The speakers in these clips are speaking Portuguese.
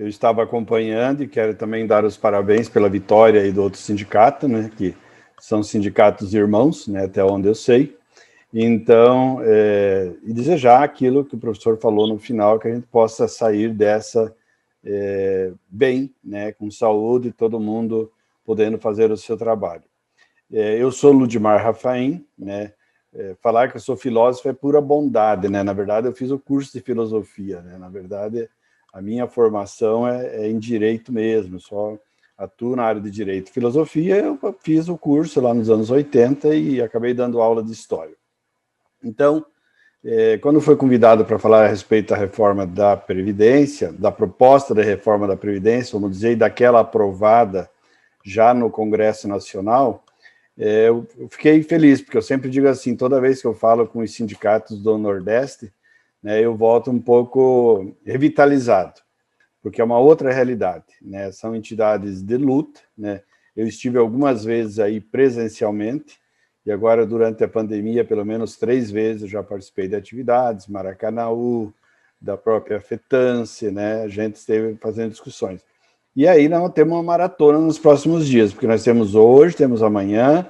eu estava acompanhando e quero também dar os parabéns pela vitória aí do outro sindicato, né, que são sindicatos irmãos, né, até onde eu sei. Então, e desejar aquilo que o professor falou no final, que a gente possa sair dessa bem, né, com saúde, todo mundo podendo fazer o seu trabalho. Eu sou Ludimar Rafaim, né, falar que eu sou filósofo é pura bondade, né, na verdade eu fiz o curso de filosofia, né, na verdade a minha formação é em direito mesmo, só atuo na área de direito e filosofia, eu fiz o curso lá nos anos 80 e acabei dando aula de história. Então, quando foi convidado para falar a respeito da reforma da Previdência, da proposta de reforma da Previdência, vamos dizer, daquela aprovada já no Congresso Nacional, eu fiquei feliz, porque eu sempre digo assim, toda vez que eu falo com os sindicatos do Nordeste, né, eu volto um pouco revitalizado, porque é uma outra realidade, né? São entidades de luta, né? Eu estive algumas vezes aí presencialmente, e agora, durante a pandemia, pelo menos 3 vezes eu já participei de atividades, Maracanaú, da própria FETANCE, né? A gente esteve fazendo discussões. E aí nós temos uma maratona nos próximos dias, porque nós temos hoje, temos amanhã,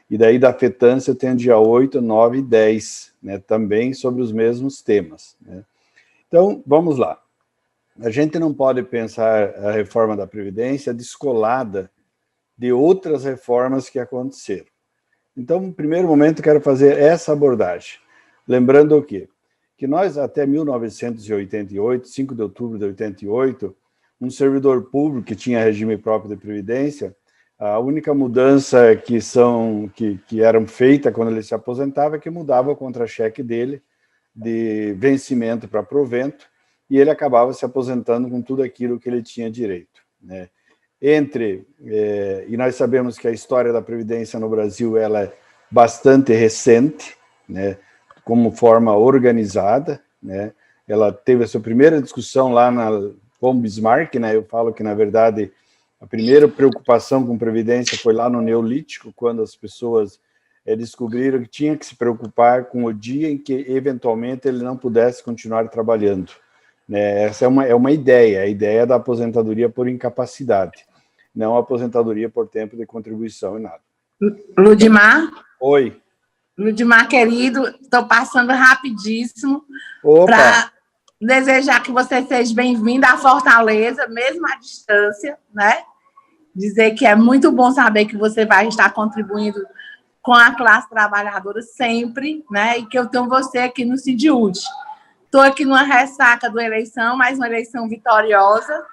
e daí da FETANCE eu tenho dia 8, 9 e 10, né? Também sobre os mesmos temas, né? Então, vamos lá. A gente não pode pensar a reforma da Previdência descolada de outras reformas que aconteceram. Então, no primeiro momento, quero fazer essa abordagem. Lembrando o quê? Que nós, até 1988, 5 de outubro de 88, um servidor público que tinha regime próprio de previdência, a única mudança que eram feita quando ele se aposentava é que mudava o contra-cheque dele de vencimento para provento, e ele acabava se aposentando com tudo aquilo que ele tinha direito, né? E nós sabemos que a história da Previdência no Brasil ela é bastante recente, né, como forma organizada, né? Ela teve a sua primeira discussão lá com Bismarck, né? Eu falo que, na verdade, a primeira preocupação com Previdência foi lá no Neolítico, quando as pessoas descobriram que tinha que se preocupar com o dia em que, eventualmente, ele não pudesse continuar trabalhando, né? Essa é uma ideia, a ideia da aposentadoria por incapacidade, não a aposentadoria por tempo de contribuição e nada. Ludimar? Oi. Ludimar, querido, estou passando rapidíssimo para desejar que você seja bem-vindo à Fortaleza, mesmo à distância, né? Dizer que é muito bom saber que você vai estar contribuindo com a classe trabalhadora sempre, né? E que eu tenho você aqui no CIDIUD. Estou aqui numa ressaca da eleição, mais uma eleição vitoriosa,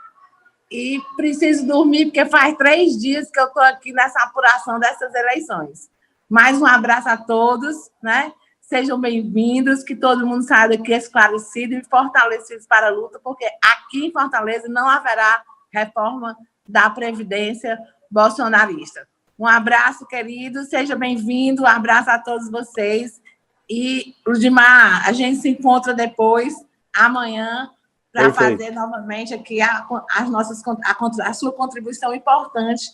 e preciso dormir, porque faz 3 dias que eu estou aqui nessa apuração dessas eleições. Mais um abraço a todos, né? Sejam bem-vindos, que todo mundo saia daqui esclarecido e fortalecidos para a luta, porque aqui em Fortaleza não haverá reforma da Previdência bolsonarista. Um abraço, querido, seja bem-vindo, um abraço a todos vocês. E, Ludimar, a gente se encontra depois, amanhã, para fazer novamente aqui a sua contribuição importante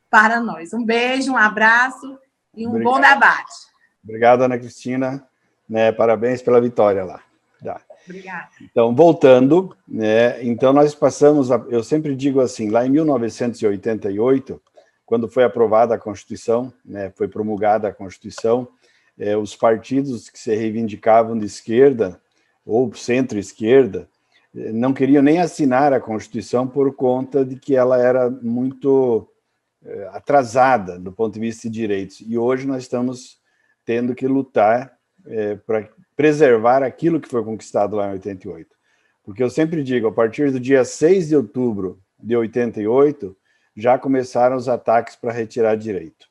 para nós. Um beijo, um abraço e um bom debate. Obrigado, Ana Cristina. Né, parabéns pela vitória lá. Tá. Obrigada. Então, voltando, né, então nós passamos, eu sempre digo assim, lá em 1988, quando foi aprovada a Constituição, né, foi promulgada a Constituição, os partidos que se reivindicavam de esquerda ou centro-esquerda não queriam nem assinar a Constituição por conta de que ela era muito atrasada do ponto de vista de direitos. E hoje nós estamos tendo que lutar para preservar aquilo que foi conquistado lá em 88. Porque eu sempre digo, a partir do dia 6 de outubro de 88, já começaram os ataques para retirar direito.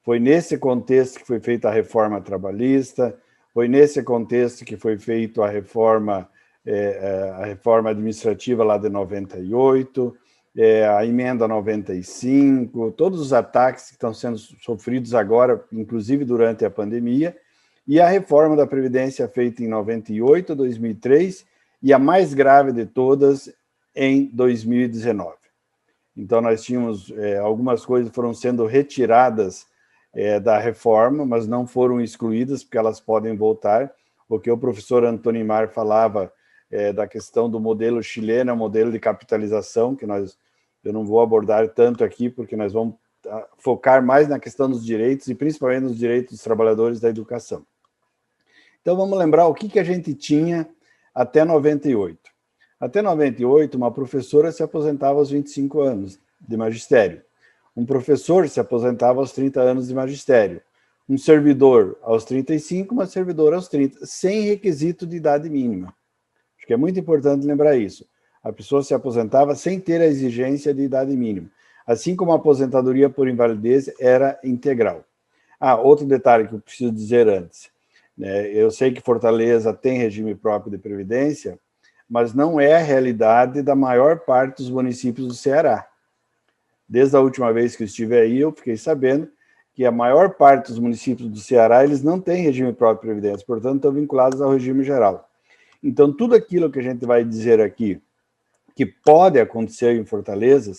Foi nesse contexto que foi feita a reforma trabalhista, foi nesse contexto que foi feita a reforma administrativa lá de 98, a emenda 95, todos os ataques que estão sendo sofridos agora, inclusive durante a pandemia, e a reforma da Previdência feita em 98, 2003, e a mais grave de todas em 2019. Então, nós tínhamos algumas coisas foram sendo retiradas da reforma, mas não foram excluídas, porque elas podem voltar. O que o professor Antonimar falava da questão do modelo chileno, o modelo de capitalização, que eu não vou abordar tanto aqui, porque nós vamos focar mais na questão dos direitos, e principalmente nos direitos dos trabalhadores da educação. Então, vamos lembrar o que a gente tinha até 98. Até 98, uma professora se aposentava aos 25 anos de magistério. Um professor se aposentava aos 30 anos de magistério. Um servidor aos 35, uma servidora aos 30, sem requisito de idade mínima. Acho que é muito importante lembrar isso. A pessoa se aposentava sem ter a exigência de idade mínima. Assim como a aposentadoria por invalidez era integral. Outro detalhe que eu preciso dizer antes. Eu sei que Fortaleza tem regime próprio de previdência, mas não é a realidade da maior parte dos municípios do Ceará. Desde a última vez que eu estive aí, eu fiquei sabendo que a maior parte dos municípios do Ceará, eles não têm regime próprio de previdência, portanto, estão vinculados ao regime geral. Então, tudo aquilo que a gente vai dizer aqui, que pode acontecer em Fortaleza,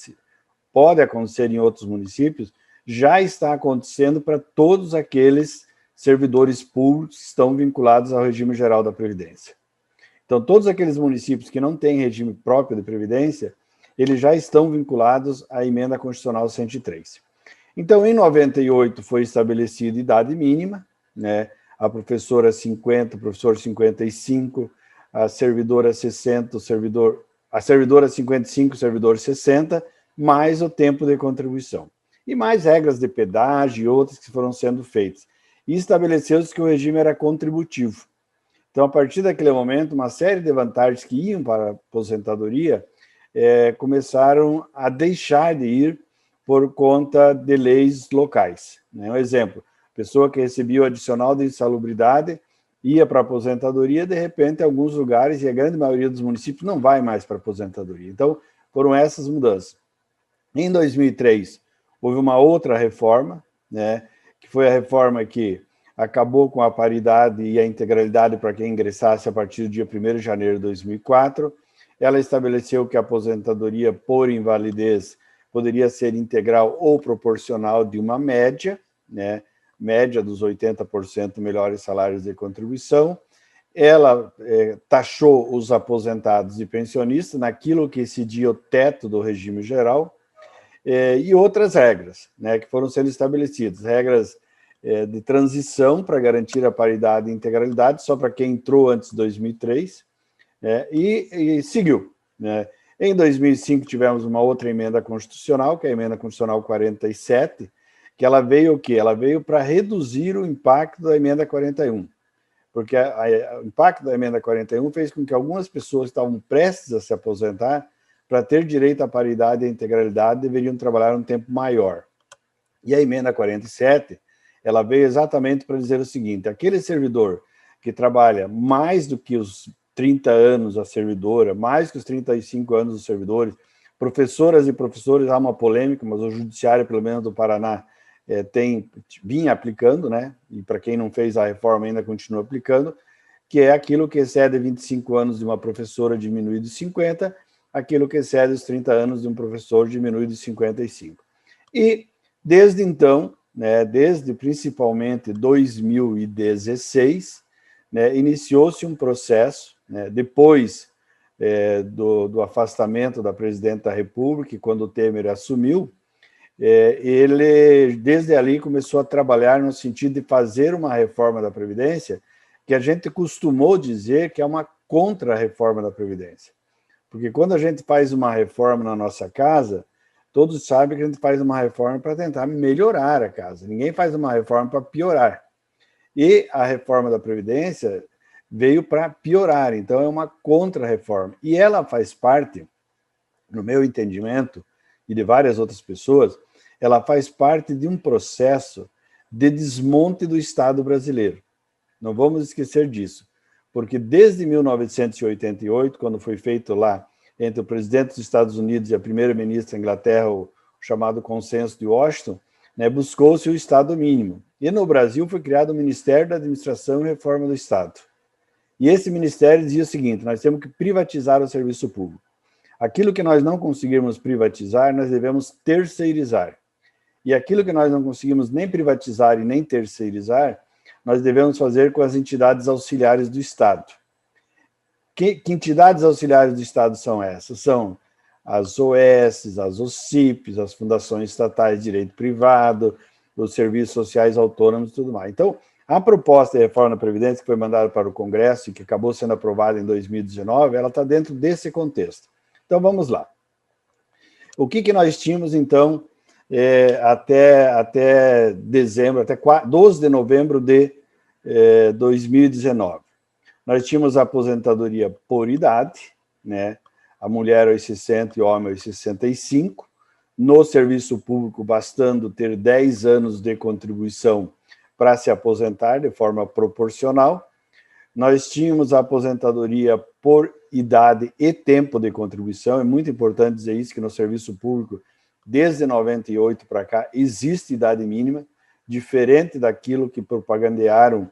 pode acontecer em outros municípios, já está acontecendo para todos aqueles servidores públicos que estão vinculados ao regime geral da Previdência. Então, todos aqueles municípios que não têm regime próprio de Previdência, eles já estão vinculados à Emenda Constitucional 103. Então, em 98 foi estabelecida idade mínima, né? A professora 50, o professor 55, a servidora 60, a servidora 55, o servidor 60, mais o tempo de contribuição. E mais regras de pedágio e outras que foram sendo feitas. E estabeleceu-se que o regime era contributivo. Então, a partir daquele momento, uma série de vantagens que iam para a aposentadoria começaram a deixar de ir por conta de leis locais. Um exemplo, pessoa que recebia o adicional de insalubridade ia para a aposentadoria, de repente, em alguns lugares, e a grande maioria dos municípios não vai mais para a aposentadoria. Então, foram essas mudanças. Em 2003, houve uma outra reforma, né, que foi a reforma que acabou com a paridade e a integralidade para quem ingressasse a partir do dia 1º de janeiro de 2004. Ela estabeleceu que a aposentadoria por invalidez poderia ser integral ou proporcional de uma média, né, média dos 80% melhores salários de contribuição. Ela taxou os aposentados e pensionistas naquilo que excedia o teto do regime geral, e outras regras, né, que foram sendo estabelecidas, regras de transição para garantir a paridade e integralidade, só para quem entrou antes de 2003, e seguiu. Né? Em 2005, tivemos uma outra emenda constitucional, que é a emenda constitucional 47, que ela veio o quê? Ela veio para reduzir o impacto da emenda 41, porque o impacto da emenda 41 fez com que algumas pessoas que estavam prestes a se aposentar, para ter direito à paridade e à integralidade, deveriam trabalhar um tempo maior. E a emenda 47, ela veio exatamente para dizer o seguinte: aquele servidor que trabalha mais do que os 30 anos a servidora, mais que os 35 anos dos servidores, professoras e professores, há uma polêmica, mas o Judiciário, pelo menos do Paraná, vinha aplicando, né? E para quem não fez a reforma ainda continua aplicando, que é aquilo que excede 25 anos de uma professora diminui de 50, aquilo que excede os 30 anos de um professor diminui de 55. E, desde então, né, desde principalmente 2016, né, iniciou-se um processo, né, depois do afastamento da presidente da República, quando o Temer assumiu, ele, desde ali, começou a trabalhar no sentido de fazer uma reforma da Previdência, que a gente costumou dizer que é uma contra-reforma da Previdência. Porque quando a gente faz uma reforma na nossa casa, todos sabem que a gente faz uma reforma para tentar melhorar a casa. Ninguém faz uma reforma para piorar. E a reforma da Previdência veio para piorar, então é uma contra-reforma. E ela faz parte, no meu entendimento, e de várias outras pessoas, ela faz parte de um processo de desmonte do Estado brasileiro. Não vamos esquecer disso, porque desde 1988, quando foi feito lá entre o presidente dos Estados Unidos e a primeira-ministra da Inglaterra, o chamado Consenso de Washington, né, buscou-se o Estado mínimo. E no Brasil foi criado o Ministério da Administração e Reforma do Estado. E esse ministério dizia o seguinte: nós temos que privatizar o serviço público. Aquilo que nós não conseguirmos privatizar, nós devemos terceirizar. E aquilo que nós não conseguimos nem privatizar e nem terceirizar, nós devemos fazer com as entidades auxiliares do Estado. Que entidades auxiliares do Estado são essas? São as OS, as OCIPs, as fundações estatais de direito privado, os serviços sociais autônomos e tudo mais. Então, a proposta de reforma da Previdência que foi mandada para o Congresso e que acabou sendo aprovada em 2019, ela está dentro desse contexto. Então, vamos lá. O que nós tínhamos, então, até dezembro, até 12 de novembro de 2019? Nós tínhamos a aposentadoria por idade, né? A mulher aos 60 e o homem aos 65, no serviço público bastando ter 10 anos de contribuição para se aposentar de forma proporcional. Nós tínhamos a aposentadoria por idade e tempo de contribuição, é muito importante dizer isso, que no serviço público, desde 98 para cá, existe idade mínima, diferente daquilo que propagandearam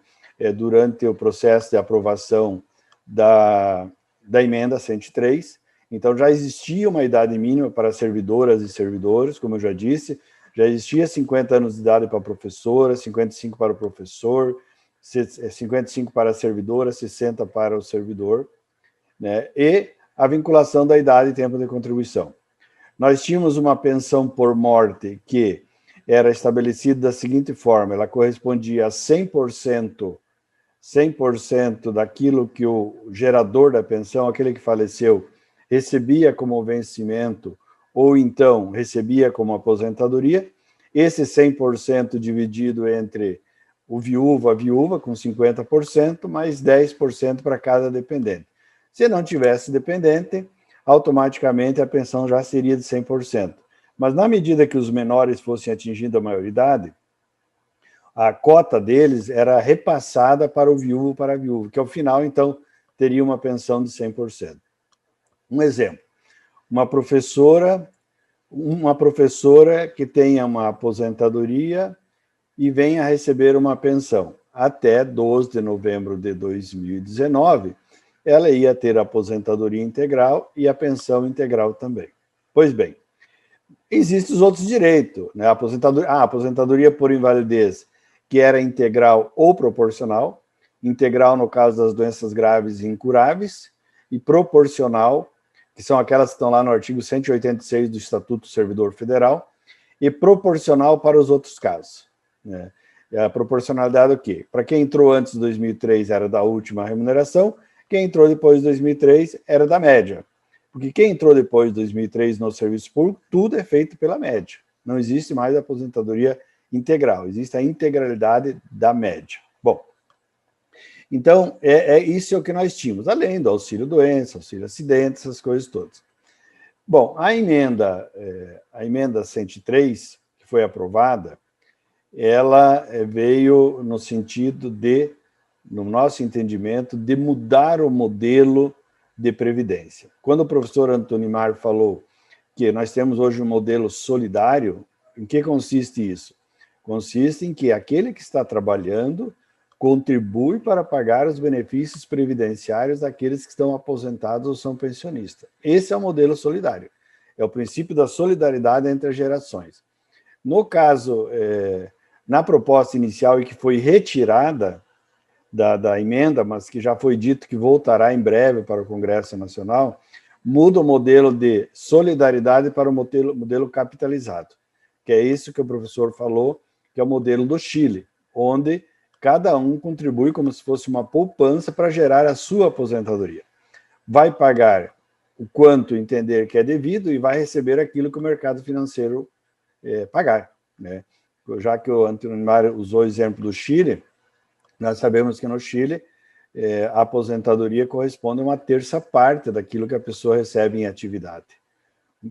durante o processo de aprovação da emenda 103. Então, já existia uma idade mínima para servidoras e servidores, como eu já disse, já existia 50 anos de idade para a professora, 55 para o professor, 55 para a servidora, 60 para o servidor, né? E a vinculação da idade e tempo de contribuição. Nós tínhamos uma pensão por morte que era estabelecida da seguinte forma, ela correspondia a 100% daquilo que o gerador da pensão, aquele que faleceu, recebia como vencimento ou então recebia como aposentadoria, esse 100% dividido entre o viúvo, a viúva, com 50%, mais 10% para cada dependente. Se não tivesse dependente, automaticamente a pensão já seria de 100%. Mas na medida que os menores fossem atingindo a maioridade, a cota deles era repassada para o viúvo, para a viúva, que ao final, então, teria uma pensão de 100%. Um exemplo, uma professora que tenha uma aposentadoria e venha a receber uma pensão. Até 12 de novembro de 2019, ela ia ter a aposentadoria integral e a pensão integral também. Pois bem, existem os outros direitos, né? A aposentadoria por invalidez, que era integral ou proporcional, integral no caso das doenças graves e incuráveis, e proporcional, que são aquelas que estão lá no artigo 186 do Estatuto do Servidor Federal, e proporcional para os outros casos, né? A proporcionalidade é o quê? Para quem entrou antes de 2003 era da última remuneração, quem entrou depois de 2003 era da média. Porque quem entrou depois de 2003 no serviço público, tudo é feito pela média. Não existe mais a aposentadoria integral, existe a integralidade da média. Bom, então, isso é o que nós tínhamos, além do auxílio-doença, auxílio-acidente, essas coisas todas. Bom, a emenda 103, que foi aprovada, ela veio no sentido de, no nosso entendimento, de mudar o modelo de previdência. Quando o professor Antonimar falou que nós temos hoje um modelo solidário, em que consiste isso? Consiste em que aquele que está trabalhando contribui para pagar os benefícios previdenciários daqueles que estão aposentados ou são pensionistas. Esse é o modelo solidário. É o princípio da solidariedade entre as gerações. No caso, na proposta inicial e que foi retirada da emenda, mas que já foi dito que voltará em breve para o Congresso Nacional, muda o modelo de solidariedade para o modelo capitalizado, que é isso que o professor falou, que é o modelo do Chile, onde cada um contribui como se fosse uma poupança para gerar a sua aposentadoria. Vai pagar o quanto entender que é devido e vai receber aquilo que o mercado financeiro pagar, né? Já que o Antonimar usou o exemplo do Chile, nós sabemos que no Chile a aposentadoria corresponde a uma terça parte daquilo que a pessoa recebe em atividade.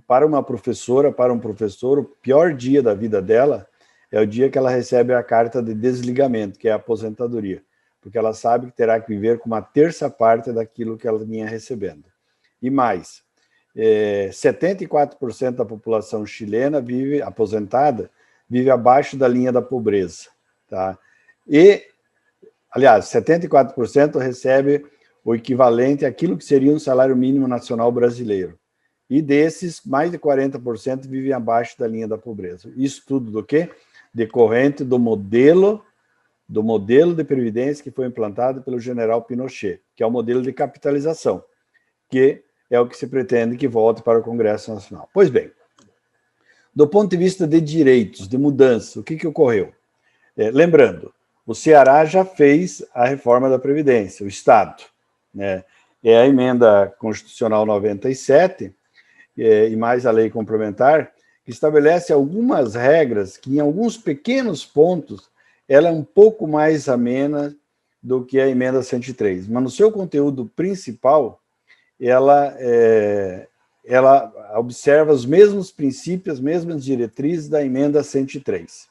Para uma professora, para um professor, o pior dia da vida dela é o dia que ela recebe a carta de desligamento, que é a aposentadoria, porque ela sabe que terá que viver com uma terça parte daquilo que ela vinha recebendo. E mais, 74% da população chilena aposentada vive abaixo da linha da pobreza, tá? E, aliás, 74% recebe o equivalente àquilo que seria um salário mínimo nacional brasileiro. E desses, mais de 40% vivem abaixo da linha da pobreza. Isso tudo do quê? Decorrente do modelo do modelo de previdência que foi implantado pelo general Pinochet, que é o modelo de capitalização, que é o que se pretende que volte para o Congresso Nacional. Pois bem, do ponto de vista de direitos, de mudança, o que ocorreu? Lembrando, o Ceará já fez a reforma da Previdência, o Estado, né? É a emenda constitucional 97, e mais a lei complementar, que estabelece algumas regras que, em alguns pequenos pontos, ela é um pouco mais amena do que a emenda 103. Mas no seu conteúdo principal, ela observa os mesmos princípios, as mesmas diretrizes da emenda 103.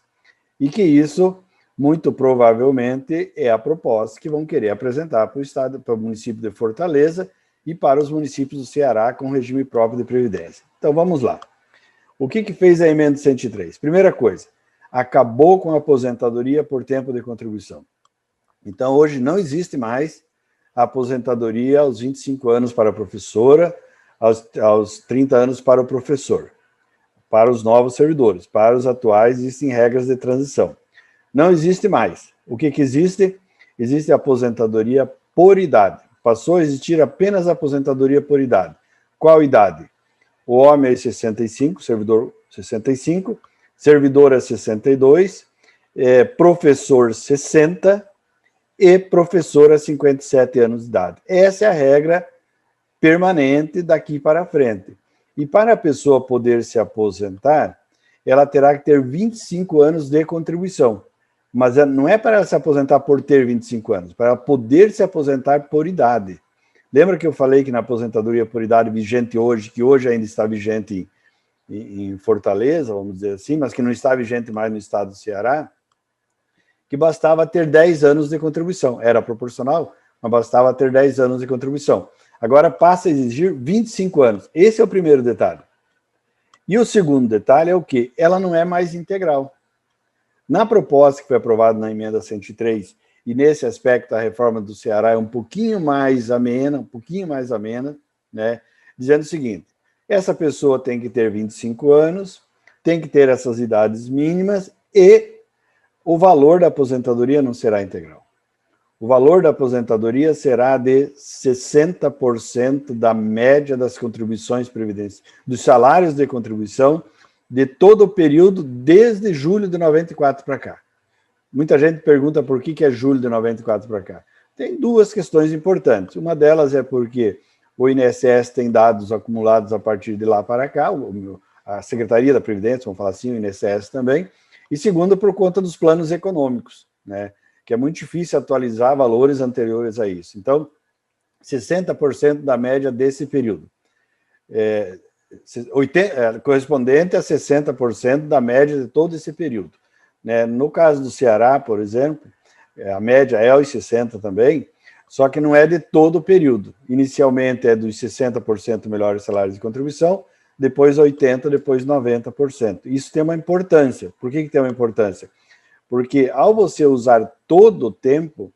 E que isso, muito provavelmente, é a proposta que vão querer apresentar para o Estado, para o município de Fortaleza e para os municípios do Ceará com regime próprio de previdência. Então, vamos lá. O que fez a emenda 103? Primeira coisa, acabou com a aposentadoria por tempo de contribuição. Então, hoje não existe mais a aposentadoria aos 25 anos para a professora, aos 30 anos para o professor, para os novos servidores. Para os atuais, existem regras de transição. Não existe mais. O que existe? Existe a aposentadoria por idade. Passou a existir apenas a aposentadoria por idade. Qual idade? O homem é 65, servidor 65, servidor é 62, professor 60 e professor é 57 anos de idade. Essa é a regra permanente daqui para frente. E para a pessoa poder se aposentar, ela terá que ter 25 anos de contribuição. Mas não é para ela se aposentar por ter 25 anos, para ela poder se aposentar por idade. Lembra que eu falei que na aposentadoria por idade vigente hoje, que hoje ainda está vigente em Fortaleza, vamos dizer assim, mas que não está vigente mais no estado do Ceará, que bastava ter 10 anos de contribuição. Era proporcional, mas bastava ter 10 anos de contribuição. Agora passa a exigir 25 anos. Esse é o primeiro detalhe. E o segundo detalhe é o quê? Ela não é mais integral. Na proposta que foi aprovada na emenda 103, e nesse aspecto a reforma do Ceará é um pouquinho mais amena, né? Dizendo o seguinte, essa pessoa tem que ter 25 anos, tem que ter essas idades mínimas e o valor da aposentadoria não será integral. O valor da aposentadoria será de 60% da média das contribuições previdenciárias, dos salários de contribuição de todo o período desde julho de 94 para cá. Muita gente pergunta por que é julho de 94 para cá. Tem duas questões importantes. Uma delas é porque o INSS tem dados acumulados a partir de lá para cá, a Secretaria da Previdência, vamos falar assim, o INSS também. E segundo, por conta dos planos econômicos, né? Que é muito difícil atualizar valores anteriores a isso. Então, 60% da média desse período. Correspondente a 60% da média de todo esse período. Né? No caso do Ceará, por exemplo, a média é os 60% também, só que não é de todo o período. Inicialmente é dos 60% melhores salários de contribuição, depois 80%, depois 90%. Isso tem uma importância. Por que tem uma importância? Porque ao você usar todo o tempo,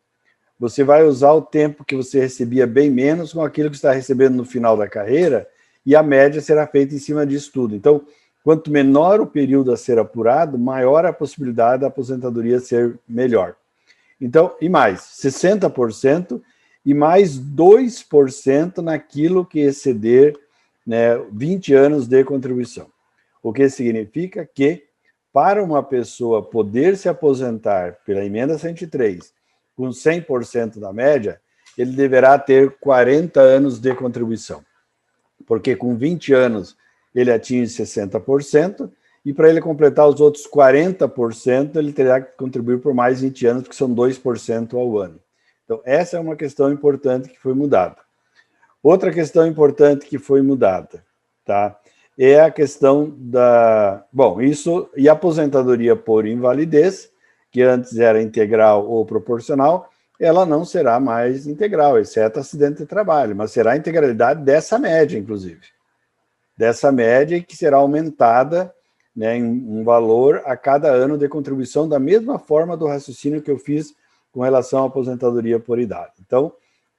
você vai usar o tempo que você recebia bem menos com aquilo que está recebendo no final da carreira, e a média será feita em cima disso tudo. Então, quanto menor o período a ser apurado, maior a possibilidade da aposentadoria ser melhor. Então, e mais, 60% e mais 2% naquilo que exceder, né, 20 anos de contribuição. O que significa que, para uma pessoa poder se aposentar pela emenda 103 com 100% da média, ele deverá ter 40 anos de contribuição. Porque com 20 anos ele atinge 60%, e para ele completar os outros 40%, ele terá que contribuir por mais 20 anos, porque são 2% ao ano. Então, essa é uma questão importante que foi mudada. Outra questão importante que foi mudada, tá? É a questão da... Bom, isso e a aposentadoria por invalidez, que antes era integral ou proporcional, ela não será mais integral, exceto acidente de trabalho, mas será a integralidade dessa média, inclusive. Dessa média que será aumentada, né, em um valor a cada ano de contribuição, da mesma forma do raciocínio que eu fiz com relação à aposentadoria por idade. Então,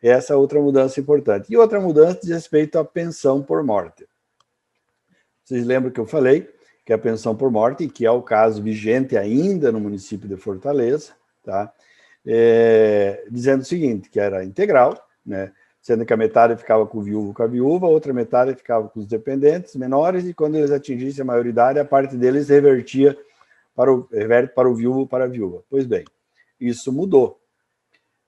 essa é outra mudança importante. E outra mudança diz respeito à pensão por morte. Vocês lembram que eu falei que a pensão por morte, que é o caso vigente ainda no município de Fortaleza, tá? dizendo o seguinte, que era integral, né, sendo que a metade ficava com a viúva, a outra metade ficava com os dependentes menores, e quando eles atingissem a maioridade, a parte deles reverte para o viúvo ou para a viúva. Pois bem, isso mudou.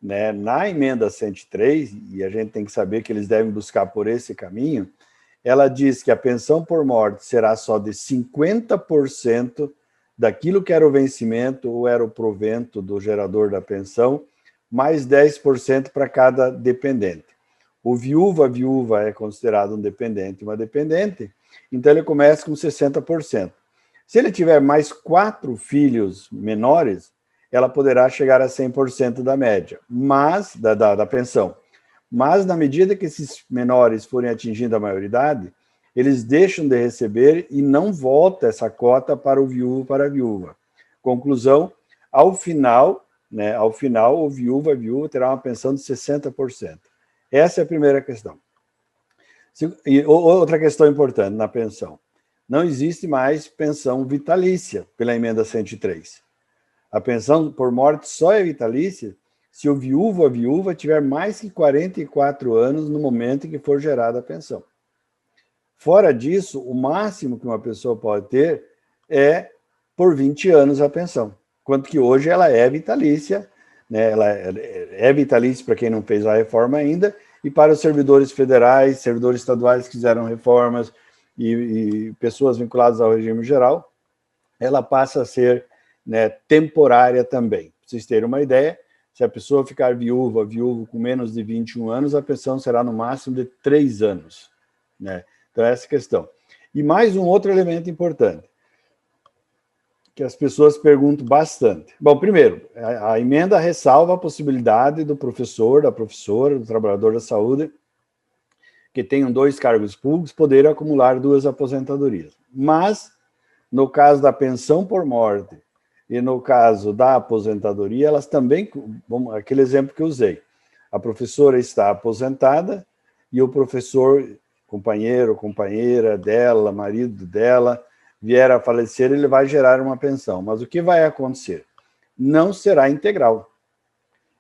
Né? Na emenda 103, e a gente tem que saber que eles devem buscar por esse caminho, ela diz que a pensão por morte será só de 50% daquilo que era o vencimento ou era o provento do gerador da pensão, mais 10% para cada dependente. O viúva, a viúva é considerado um dependente, uma dependente, então ele começa com 60%. Se ele tiver mais 4 filhos menores, ela poderá chegar a 100% da média, mas da pensão. Mas, na medida que esses menores forem atingindo a maioridade, eles deixam de receber e não volta essa cota para o viúvo, para a viúva. Conclusão, ao final, o viúvo, a viúva terá uma pensão de 60%. Essa é a primeira questão. E outra questão importante na pensão. Não existe mais pensão vitalícia pela emenda 103. A pensão por morte só é vitalícia se o viúvo ou a viúva tiver mais que 44 anos no momento em que for gerada a pensão. Fora disso, o máximo que uma pessoa pode ter é por 20 anos a pensão, enquanto que hoje ela é vitalícia, né? Ela é vitalícia para quem não fez a reforma ainda, e para os servidores federais, servidores estaduais que fizeram reformas e pessoas vinculadas ao regime geral, ela passa a ser, né, temporária também. Para vocês terem uma ideia, se a pessoa ficar viúvo com menos de 21 anos, a pensão será no máximo de 3 anos. Né? Então, essa é a questão. E mais um outro elemento importante, que as pessoas perguntam bastante. Bom, primeiro, a emenda ressalva a possibilidade do professor, da professora, do trabalhador da saúde, que tenham 2 cargos públicos, poderem acumular 2 aposentadorias. Mas, no caso da pensão por morte e no caso da aposentadoria, elas também, aquele exemplo que eu usei, a professora está aposentada e o professor, companheiro, companheira dela, marido dela, vier a falecer, ele vai gerar uma pensão. Mas o que vai acontecer? Não será integral.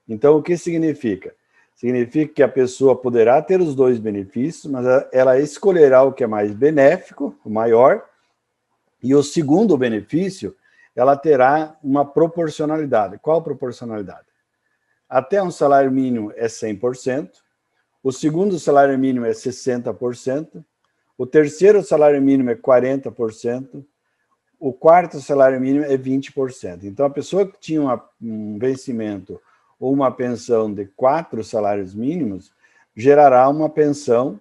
Então, o que significa? Significa que a pessoa poderá ter os 2 benefícios, mas ela escolherá o que é mais benéfico, o maior, e o segundo benefício, ela terá uma proporcionalidade. Qual proporcionalidade? Até um salário mínimo é 100%, o segundo salário mínimo é 60%, o terceiro salário mínimo é 40%, o quarto salário mínimo é 20%. Então, a pessoa que tinha um vencimento ou uma pensão de 4 salários mínimos, gerará uma pensão,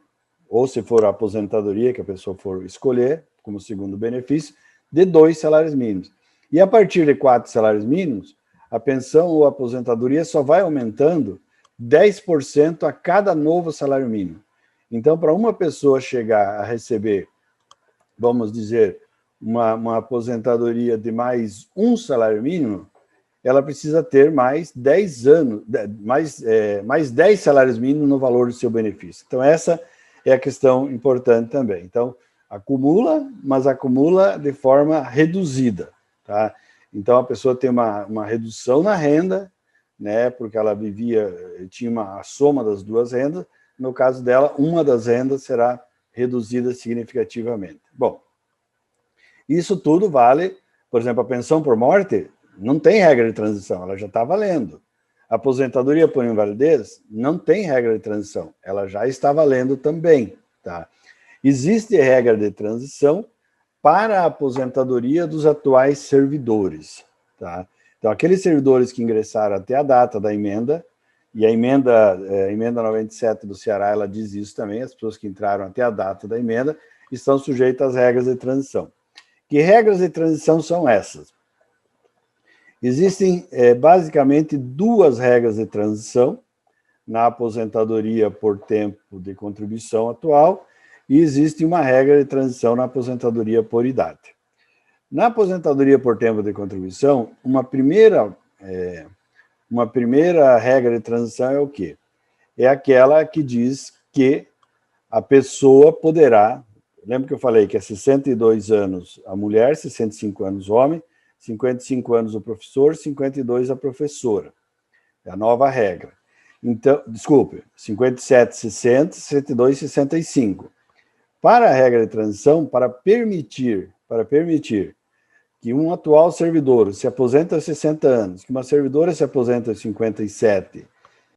ou se for a aposentadoria que a pessoa for escolher, como segundo benefício, de 2 salários mínimos. E a partir de 4 salários mínimos, a pensão ou a aposentadoria só vai aumentando 10% a cada novo salário mínimo. Então, para uma pessoa chegar a receber, vamos dizer, uma aposentadoria de mais 1 salário mínimo, ela precisa ter mais 10 anos, mais 10 salários mínimos no valor do seu benefício. Então, essa é a questão importante também. Então, acumula, mas acumula de forma reduzida. Tá? Então, a pessoa tem uma redução na renda, né, porque ela tinha a soma das 2 rendas. No caso dela, uma das rendas será reduzida significativamente. Bom, isso tudo vale, por exemplo, a pensão por morte não tem regra de transição, ela já está valendo. A aposentadoria por invalidez não tem regra de transição, ela já está valendo também. Tá? Existe regra de transição para a aposentadoria dos atuais servidores. Tá? Então, aqueles servidores que ingressaram até a data da emenda, e a emenda 97 do Ceará, ela diz isso também, as pessoas que entraram até a data da emenda, estão sujeitas às regras de transição. Que regras de transição são essas? Existem, basicamente, 2 regras de transição na aposentadoria por tempo de contribuição atual e existe uma regra de transição na aposentadoria por idade. Na aposentadoria por tempo de contribuição, uma primeira regra de transição é o quê? É aquela que diz que a pessoa poderá, lembra que eu falei que é 62 anos a mulher, 65 anos o homem, 55 anos o professor, 52 a professora. É a nova regra. Então, desculpe, 57, 60, 62, 65. Para a regra de transição, para permitir que um atual servidor se aposenta aos 60 anos, que uma servidora se aposenta aos 57,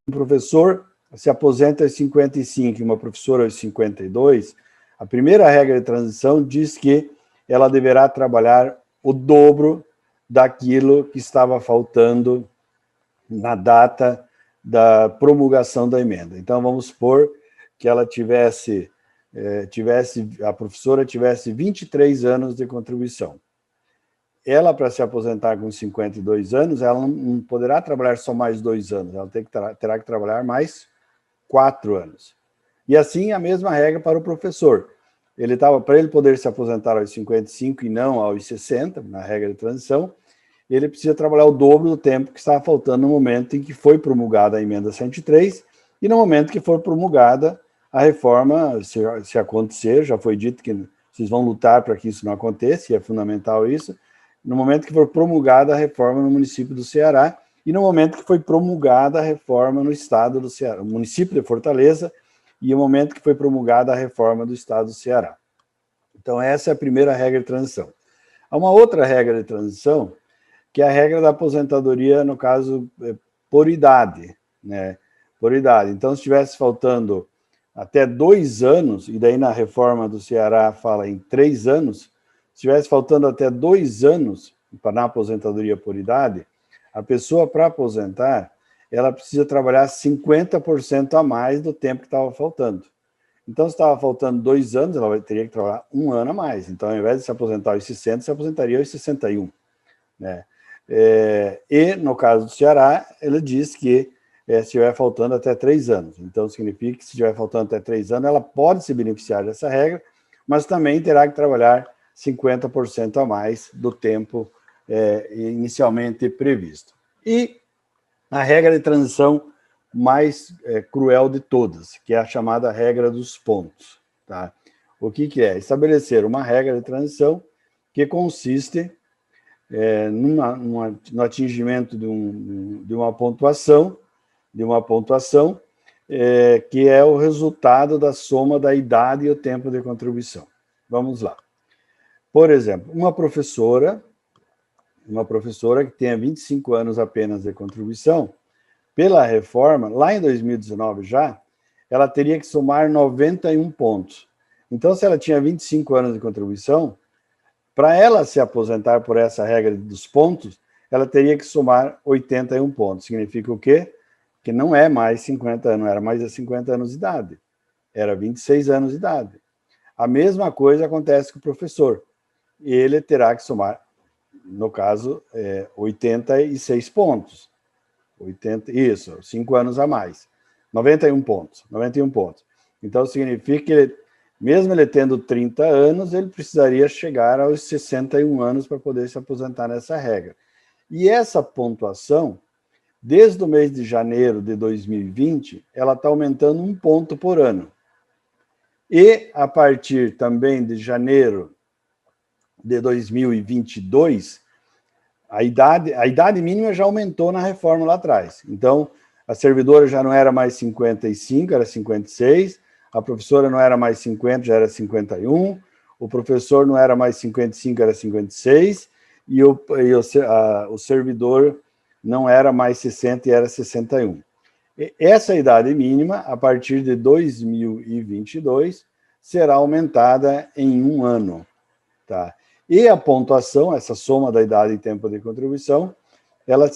um professor se aposenta aos 55 e uma professora aos 52, a primeira regra de transição diz que ela deverá trabalhar o dobro daquilo que estava faltando na data da promulgação da emenda. Então, vamos supor que ela a professora tivesse 23 anos de contribuição. Ela, para se aposentar com 52 anos, ela não poderá trabalhar só mais 2 anos, ela terá que trabalhar mais 4 anos. E assim, a mesma regra para o professor. Para ele poder se aposentar aos 55 e não aos 60, na regra de transição, ele precisa trabalhar o dobro do tempo que estava faltando no momento em que foi promulgada a emenda 103 e no momento que for promulgada a reforma, se acontecer, já foi dito que vocês vão lutar para que isso não aconteça, e é fundamental isso, no momento que for promulgada a reforma no município do Ceará e no momento que foi promulgada a reforma no estado do Ceará, no município de Fortaleza, e o momento que foi promulgada a reforma do estado do Ceará. Então, essa é a primeira regra de transição. Há uma outra regra de transição, que é a regra da aposentadoria, no caso, por idade, né? Por idade. Então, se estivesse faltando até 2 anos, e daí na reforma do Ceará fala em 3 anos, se estivesse faltando até 2 anos na aposentadoria por idade, a pessoa, para aposentar, ela precisa trabalhar 50% a mais do tempo que estava faltando. Então, se estava faltando 2 anos, ela teria que trabalhar 1 ano a mais. Então, ao invés de se aposentar aos 60, se aposentaria aos 61, né? E, no caso do Ceará, ele diz que se estiver faltando até 3 anos. Então, significa que se estiver faltando até 3 anos, ela pode se beneficiar dessa regra, mas também terá que trabalhar 50% a mais do tempo inicialmente previsto. E a regra de transição mais cruel de todas, que é a chamada regra dos pontos. Tá? O que é? Estabelecer uma regra de transição que consiste no atingimento de uma pontuação, que é o resultado da soma da idade e o tempo de contribuição. Vamos lá. Por exemplo, uma professora que tenha 25 anos apenas de contribuição, pela reforma, lá em 2019 já, ela teria que somar 91 pontos. Então, se ela tinha 25 anos de contribuição, para ela se aposentar por essa regra dos pontos, ela teria que somar 81 pontos. Significa o quê? Que não é mais 50 anos, não era mais de 50 anos de idade, era 26 anos de idade. A mesma coisa acontece com o professor. Ele terá que somar, no caso, 86 pontos. 5 anos a mais. 91 pontos. Então, significa que mesmo ele tendo 30 anos, ele precisaria chegar aos 61 anos para poder se aposentar nessa regra. E essa pontuação, desde o mês de janeiro de 2020, ela está aumentando 1 ponto por ano. E, a partir também de janeiro de 2022, a idade mínima já aumentou na reforma lá atrás. Então, a servidora já não era mais 55, era 56, a professora não era mais 50, já era 51, o professor não era mais 55, era 56, e o servidor não era mais 60 e era 61. Essa idade mínima, a partir de 2022, será aumentada em 1 ano. Tá? E a pontuação, essa soma da idade e tempo de contribuição, ela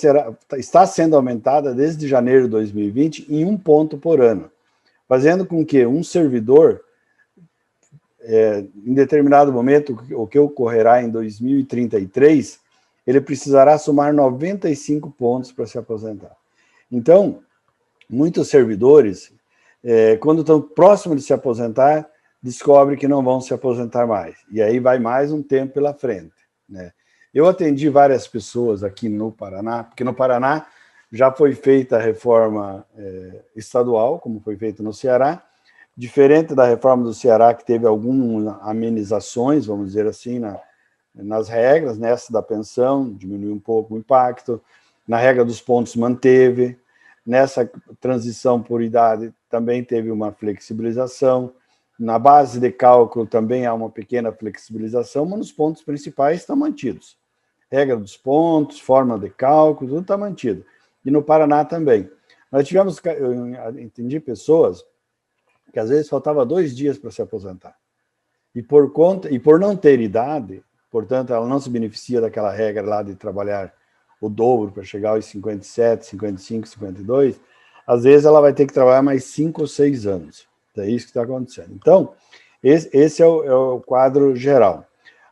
está sendo aumentada desde janeiro de 2020 em 1 ponto por ano, fazendo com que um servidor, em determinado momento, o que ocorrerá em 2033, ele precisará somar 95 pontos para se aposentar. Então, muitos servidores, quando estão próximos de se aposentar, descobrem que não vão se aposentar mais. E aí vai mais um tempo pela frente, né? Eu atendi várias pessoas aqui no Paraná, porque no Paraná já foi feita a reforma estadual, como foi feita no Ceará, diferente da reforma do Ceará, que teve algumas amenizações, vamos dizer assim, nas regras, nessa da pensão, diminuiu um pouco o impacto, na regra dos pontos manteve, Nessa transição por idade também teve uma flexibilização. Na base de cálculo também há uma pequena flexibilização, mas nos pontos principais estão mantidos. Regra dos pontos, forma de cálculo, tudo está mantido. E no Paraná também. Nós tivemos, eu entendi pessoas que às vezes faltava 2 dias para se aposentar. E por não ter idade, portanto, ela não se beneficia daquela regra lá de trabalhar o dobro para chegar aos 57, 55, 52, às vezes ela vai ter que trabalhar mais 5 ou 6 anos. É isso que está acontecendo. Então, esse é o quadro geral.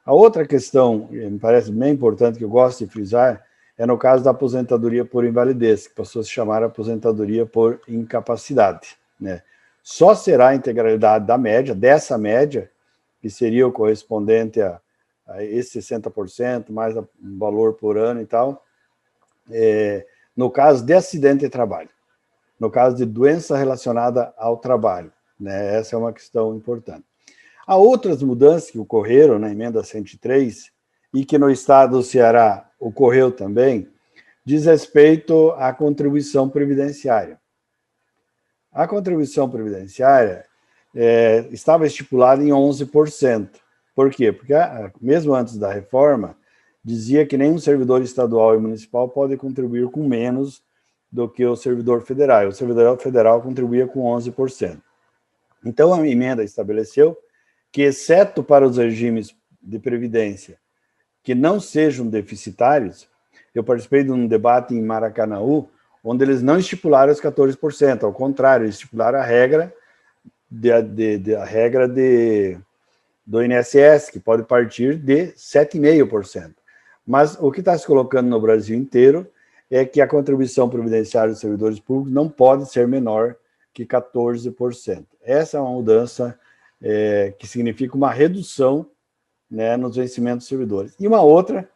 A outra questão, me parece bem importante, que eu gosto de frisar, é no caso da aposentadoria por invalidez, que passou a se chamar aposentadoria por incapacidade, né? Só será a integralidade da média, dessa média, que seria o correspondente a esse 60%, mais um valor por ano e tal, no caso de acidente de trabalho, no caso de doença relacionada ao trabalho, né? Essa é uma questão importante. Há outras mudanças que ocorreram na emenda 103 e que no estado do Ceará ocorreu também, diz respeito à contribuição previdenciária. A contribuição previdenciária estava estipulada em 11%. Por quê? Porque, mesmo antes da reforma, dizia que nenhum servidor estadual e municipal pode contribuir com menos do que o servidor federal. O servidor federal contribuía com 11%. Então, a emenda estabeleceu que, exceto para os regimes de previdência que não sejam deficitários, eu participei de um debate em Maracanaú, onde eles não estipularam os 14%, ao contrário, eles estipularam a regra do INSS, que pode partir de 7,5%. Mas o que está se colocando no Brasil inteiro é que a contribuição previdenciária dos servidores públicos não pode ser menor que 14%. Essa é uma mudança que significa uma redução, né, nos vencimentos dos servidores. E uma outra,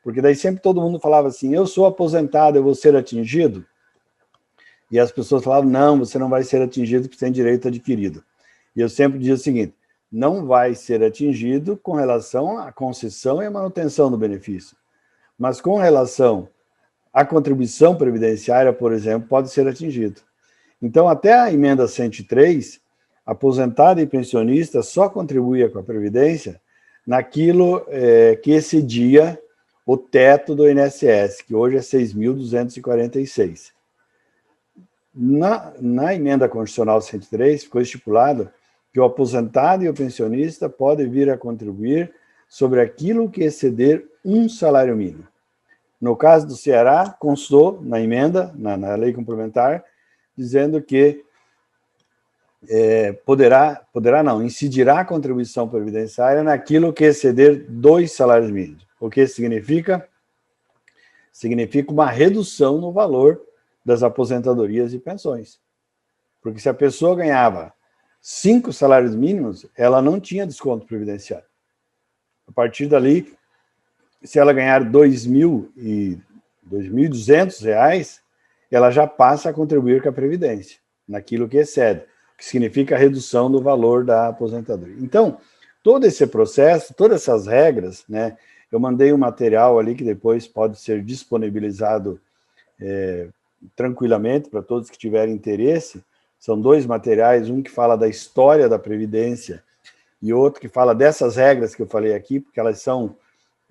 porque daí sempre todo mundo falava assim, eu sou aposentado, eu vou ser atingido? E as pessoas falavam, não, você não vai ser atingido porque tem direito adquirido. E eu sempre dizia o seguinte, não vai ser atingido com relação à concessão e à manutenção do benefício. Mas com relação à contribuição previdenciária, por exemplo, pode ser atingido. Então, até a emenda 103, aposentado e pensionista só contribuía com a Previdência naquilo que excedia o teto do INSS, que hoje é 6.246. Na emenda constitucional 103, ficou estipulado que o aposentado e o pensionista podem vir a contribuir sobre aquilo que exceder um salário mínimo. No caso do Ceará, constou na emenda, na lei complementar, dizendo que incidirá a contribuição previdenciária naquilo que exceder 2 salários mínimos. O que significa? Significa uma redução no valor das aposentadorias e pensões. Porque se a pessoa ganhava 5 salários mínimos, ela não tinha desconto previdenciário. A partir dali, se ela ganhar R$ 2.200, ela já passa a contribuir com a Previdência, naquilo que excede, que significa a redução do valor da aposentadoria. Então, todo esse processo, todas essas regras, né, eu mandei um material ali que depois pode ser disponibilizado tranquilamente para todos que tiverem interesse. São 2 materiais, um que fala da história da Previdência e outro que fala dessas regras que eu falei aqui, porque elas são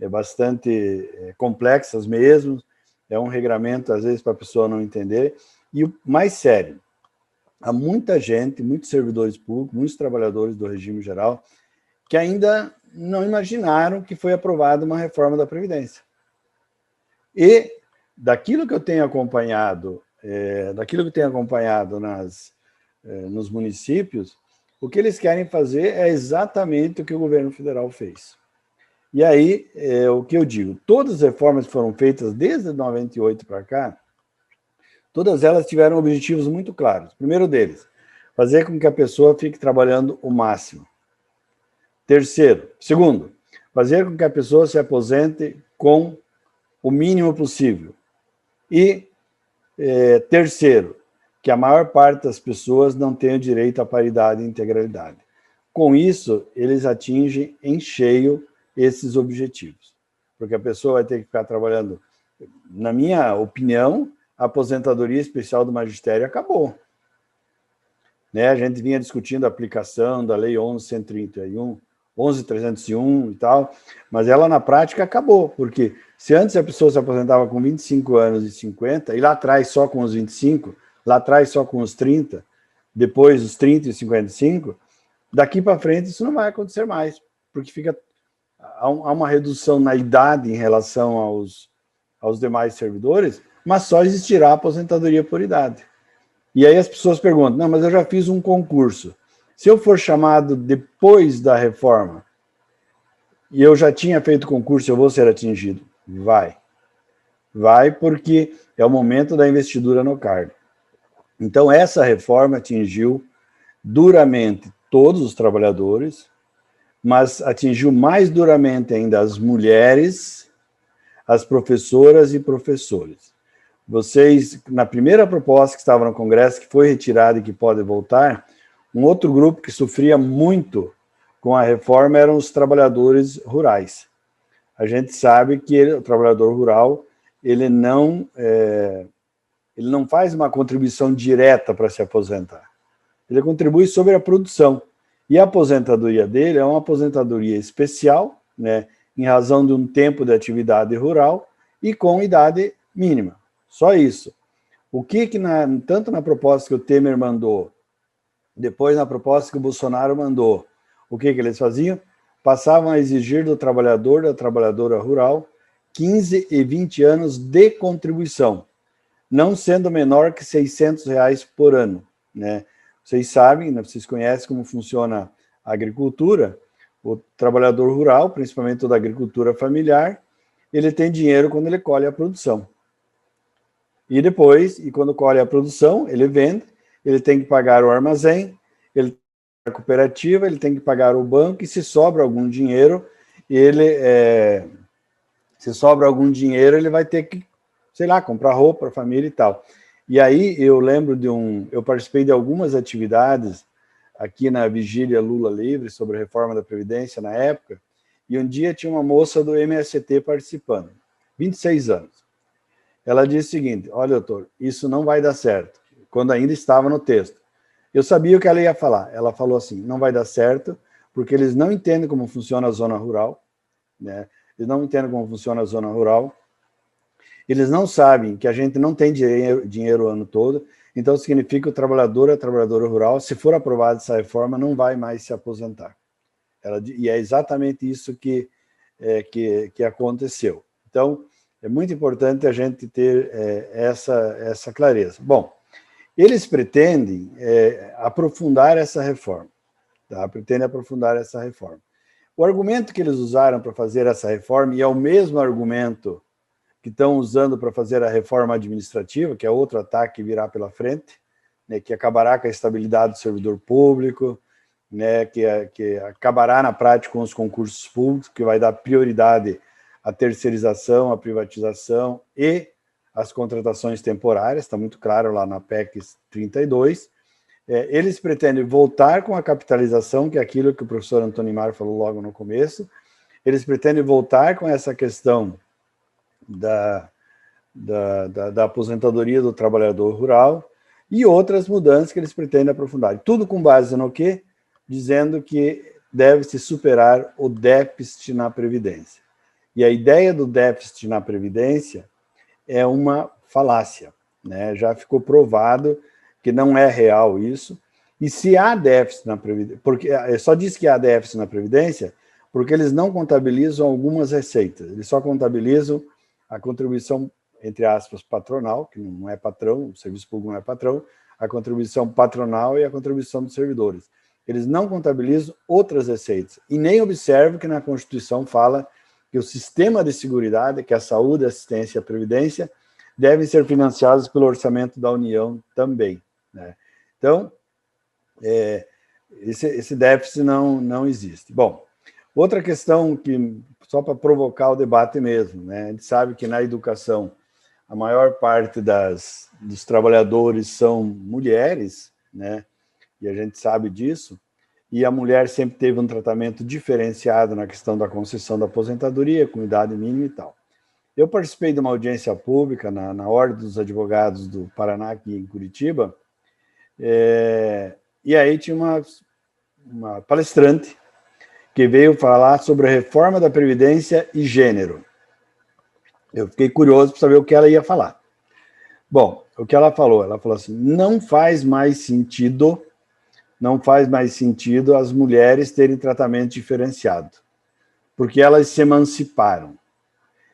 bastante complexas mesmo, é um regramento, às vezes, para a pessoa não entender. E o mais sério, há muita gente, muitos servidores públicos, muitos trabalhadores do regime geral, que ainda não imaginaram que foi aprovada uma reforma da Previdência. E daquilo que eu tenho acompanhado, nos municípios, o que eles querem fazer é exatamente o que o governo federal fez. E aí, o que eu digo, todas as reformas que foram feitas desde 98 para cá, todas elas tiveram objetivos muito claros. O primeiro deles, fazer com que a pessoa fique trabalhando o máximo. Segundo, fazer com que a pessoa se aposente com o mínimo possível. E, terceiro, que a maior parte das pessoas não tenha direito à paridade e integralidade. Com isso, eles atingem em cheio esses objetivos. Porque a pessoa vai ter que ficar trabalhando, na minha opinião, a aposentadoria especial do magistério acabou. Né? A gente vinha discutindo a aplicação da Lei 11.131, 11.301 e tal, mas ela na prática acabou, porque se antes a pessoa se aposentava com 25 anos e 50, e lá atrás só com os 25, lá atrás só com os 30, depois os 30 e 55, daqui para frente isso não vai acontecer mais, porque há uma redução na idade em relação aos demais servidores, mas só existirá a aposentadoria por idade. E aí as pessoas perguntam, não, mas eu já fiz um concurso. Se eu for chamado depois da reforma e eu já tinha feito concurso, eu vou ser atingido? Vai. Vai porque é o momento da investidura no cargo. Então, essa reforma atingiu duramente todos os trabalhadores, mas atingiu mais duramente ainda as mulheres, as professoras e professores. Vocês, na primeira proposta que estava no Congresso, que foi retirada e que pode voltar, um outro grupo que sofria muito com a reforma eram os trabalhadores rurais. A gente sabe que o trabalhador rural ele não faz uma contribuição direta para se aposentar. Ele contribui sobre a produção. E a aposentadoria dele é uma aposentadoria especial, né, em razão de um tempo de atividade rural e com idade mínima. Só isso. O que tanto na proposta que o Temer mandou, depois na proposta que o Bolsonaro mandou, o que eles faziam? Passavam a exigir do trabalhador, da trabalhadora rural, 15 e 20 anos de contribuição, não sendo menor que R$600 por ano. Né? Vocês sabem, vocês conhecem como funciona a agricultura, o trabalhador rural, principalmente da agricultura familiar, ele tem dinheiro quando ele colhe a produção. E depois, quando colhe a produção, ele vende, ele tem que pagar o armazém, ele tem que pagar a cooperativa, ele tem que pagar o banco, e se sobra algum dinheiro, ele vai ter que, sei lá, comprar roupa para a família e tal. E aí eu lembro eu participei de algumas atividades aqui na Vigília Lula Livre, sobre a reforma da Previdência na época, e um dia tinha uma moça do MST participando, 26 anos. Ela disse o seguinte, olha, doutor, isso não vai dar certo, quando ainda estava no texto. Eu sabia o que ela ia falar. Ela falou assim, não vai dar certo, porque eles não entendem como funciona a zona rural, né? Eles não entendem como funciona a zona rural, eles não sabem que a gente não tem dinheiro o ano todo, então significa que o trabalhador, a trabalhadora rural, se for aprovada essa reforma, não vai mais se aposentar. E é exatamente isso que aconteceu. Então, é muito importante a gente ter essa clareza. Bom, eles pretendem aprofundar essa reforma. Tá? Pretendem aprofundar essa reforma. O argumento que eles usaram para fazer essa reforma, e é o mesmo argumento que estão usando para fazer a reforma administrativa, que é outro ataque que virá pela frente, né, que acabará com a estabilidade do servidor público, né, que acabará na prática com os concursos públicos, que vai dar prioridade à terceirização, à privatização e às contratações temporárias, está muito claro lá na PEC 32. Eles pretendem voltar com a capitalização, que é aquilo que o professor Antonimar falou logo no começo, eles pretendem voltar com essa questão da aposentadoria do trabalhador rural e outras mudanças que eles pretendem aprofundar. Tudo com base no quê? Dizendo que deve-se superar o déficit na Previdência. E a ideia do déficit na Previdência é uma falácia, né? Já ficou provado que não é real isso. E se há déficit na Previdência, porque só diz que há déficit na Previdência porque eles não contabilizam algumas receitas, eles só contabilizam a contribuição, entre aspas, patronal, que não é patrão, o serviço público não é patrão, a contribuição patronal e a contribuição dos servidores. Eles não contabilizam outras receitas e nem observam que na Constituição fala que o sistema de seguridade, que é a saúde, a assistência e a previdência, devem ser financiados pelo orçamento da União também. Né? Então, esse déficit não existe. Bom, outra questão que, só para provocar o debate mesmo, né? A gente sabe que na educação a maior parte dos trabalhadores são mulheres, né? E a gente sabe disso, e a mulher sempre teve um tratamento diferenciado na questão da concessão da aposentadoria, com idade mínima e tal. Eu participei de uma audiência pública na Ordem dos Advogados do Paraná, aqui em Curitiba, e aí tinha uma palestrante que veio falar sobre a reforma da Previdência e gênero. Eu fiquei curioso para saber o que ela ia falar. Bom, o que ela falou assim, não faz mais sentido as mulheres terem tratamento diferenciado, porque elas se emanciparam.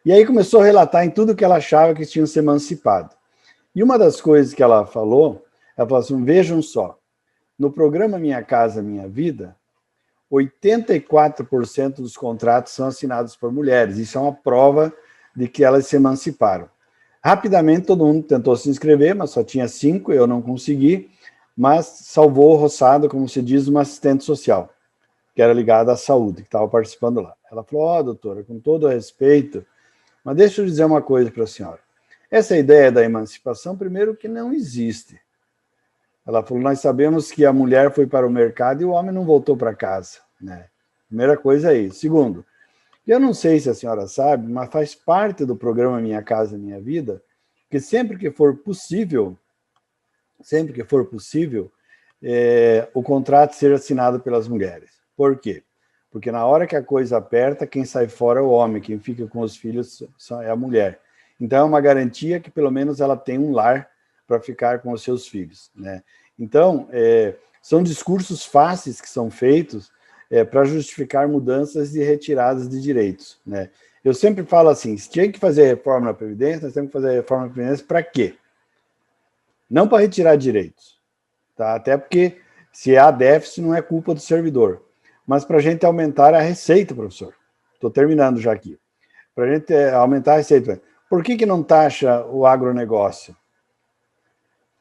E aí começou a relatar em tudo que ela achava que tinham se emancipado. E uma das coisas que ela falou assim, vejam só, no programa Minha Casa Minha Vida, 84% dos contratos são assinados por mulheres. Isso é uma prova de que elas se emanciparam. Rapidamente, todo mundo tentou se inscrever, mas só tinha 5, eu não consegui, mas salvou o roçado, como se diz, uma assistente social, que era ligada à saúde, que estava participando lá. Ela falou, doutora, com todo respeito, mas deixa eu dizer uma coisa para a senhora. Essa ideia da emancipação, primeiro, que não existe. Ela falou, nós sabemos que a mulher foi para o mercado e o homem não voltou para casa, né? Primeira coisa é isso. Segundo, eu não sei se a senhora sabe, mas faz parte do programa Minha Casa Minha Vida, que sempre que for possível, o contrato seja assinado pelas mulheres. Por quê? Porque na hora que a coisa aperta, quem sai fora é o homem, quem fica com os filhos é a mulher. Então é uma garantia que pelo menos ela tem um lar para ficar com os seus filhos, né? Então, são discursos fáceis que são feitos para justificar mudanças e retiradas de direitos, né? Eu sempre falo assim, se tinha que fazer reforma na Previdência, nós temos que fazer reforma na Previdência para quê? Não para retirar direitos, tá? Até porque se há déficit não é culpa do servidor, mas para a gente aumentar a receita, professor. Estou terminando já aqui. Para a gente aumentar a receita. Por que não taxa o agronegócio?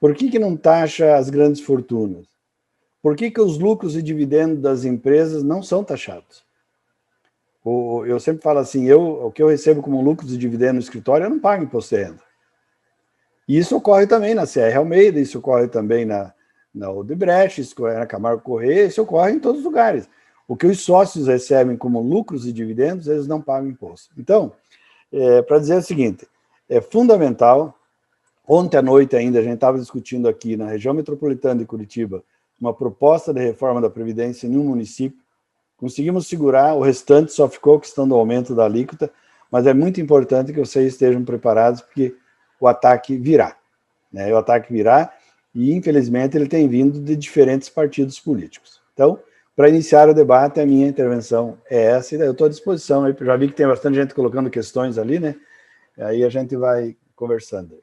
Por que não taxa as grandes fortunas? Por que os lucros e dividendos das empresas não são taxados? Eu sempre falo assim, o que eu recebo como lucros e dividendos no escritório, eu não pago imposto de renda. E isso ocorre também na CR Almeida, isso ocorre também na Odebrecht, isso ocorre na Camargo Corrêa, isso ocorre em todos os lugares. O que os sócios recebem como lucros e dividendos, eles não pagam imposto. Então, para dizer o seguinte, é fundamental. Ontem à noite ainda, a gente estava discutindo aqui na região metropolitana de Curitiba uma proposta de reforma da Previdência em um município. Conseguimos segurar, o restante só ficou questão do aumento da alíquota, mas é muito importante que vocês estejam preparados, porque o ataque virá, né? O ataque virá e, infelizmente, ele tem vindo de diferentes partidos políticos. Então, para iniciar o debate, a minha intervenção é essa, e eu estou à disposição. Eu já vi que tem bastante gente colocando questões ali, né? Aí a gente vai conversando.